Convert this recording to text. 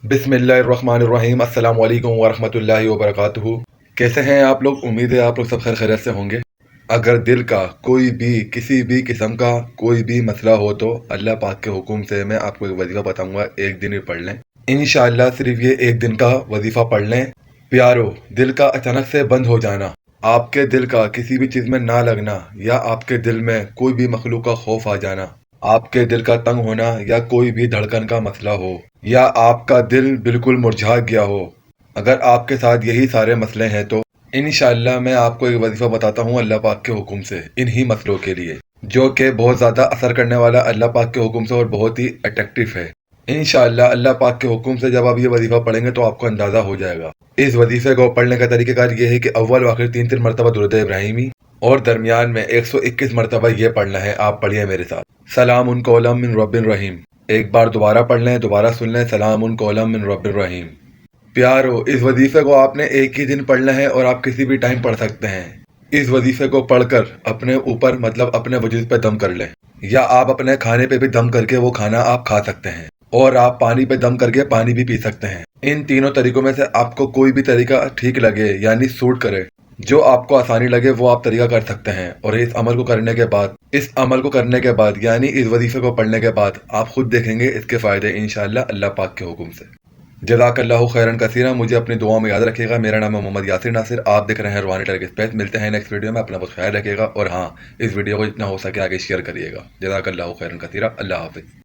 बिस्मिल्लाहिर्रहमानिर्रहीम। अस्सलाम वालेकुम वरहमतुल्लाहि वबरकातुहू। कैसे हैं आप लोग? उम्मीद है आप लोग सब खैर खैरियत से होंगे। अगर दिल का कोई भी किसी भी किस्म का कोई भी मसला हो तो अल्लाह पाक के हुक्म से मैं आपको एक वजीफ़ा बताऊंगा, एक दिन ही पढ़ लें इंशाअल्लाह। सिर्फ ये एक दिन का वजीफ़ा पढ़ लें। प्यारो, दिल का अचानक से बंद हो जाना, आपके दिल का किसी भी चीज़ में ना लगना, या आपके दिल में कोई भी मखलूक का खौफ आ जाना, आपके दिल का तंग होना, या कोई भी धड़कन का मसला हो, या आपका दिल बिल्कुल मुरझा गया हो, अगर आपके साथ यही सारे मसले हैं तो इंशाअल्लाह मैं आपको एक वजीफ़ा बताता हूँ अल्लाह पाक के हुक्म से इन्हीं मसलों के लिए, जो कि बहुत ज़्यादा असर करने वाला अल्लाह पाक के हुक्म से और बहुत ही अट्रैक्टिव है। इंशाअल्लाह अल्लाह पाक के हुक्म से जब आप ये वजीफ़ा पढ़ेंगे तो आपको अंदाज़ा हो जाएगा। इस वजीफ़े को पढ़ने का तरीक़ेकार ये है कि अव्वल व आखिर 3-3 मरतबा दुरूद इब्राहिमी और दरमियान में 121 मरतबा ये पढ़ना है। आप पढ़िए मेरे साथ, सलामुन कौलम मिन रब्बिर रहीम। एक बार दोबारा पढ़ लें, दोबारा सुन लें, सलामुन कौलम मिन रब्बिर रहीम। प्यारो, इस वजीफ़े को आपने एक ही दिन पढ़ना है और आप किसी भी टाइम पढ़ सकते हैं। इस वजीफ़े को पढ़कर अपने ऊपर मतलब अपने वजूद पे दम कर लें, या आप अपने खाने पे भी दम करके वो खाना आप खा सकते हैं, और आप पानी पे दम करके पानी भी पी सकते हैं। इन तीनों तरीकों में से आपको कोई भी तरीका ठीक लगे यानी सूट करे, जो आपको आसानी लगे वो आप तरीका कर सकते हैं। और इस अमल को करने के बाद यानी इस वजीफ़े को पढ़ने के बाद आप खुद देखेंगे इसके फ़ायदे इंशाअल्लाह अल्लाह पाक के हुक्म से। जज़ाकल्लाहु खैरन कसीरा। मुझे अपनी दुआओं में याद रखिएगा। मेरा नाम है मोहम्मद यासिर नासिर। आप देख रहे हैं रूहानी टेक स्पेस। मिलते हैं नेक्स्ट वीडियो में। अपना बहुत ख्याल रखिएगा और हाँ, इस वीडियो को जितना हो सके आगे शेयर करिएगा। जज़ाकल्लाहु खैरन कसीरा। अल्लाह हाफ़िज़।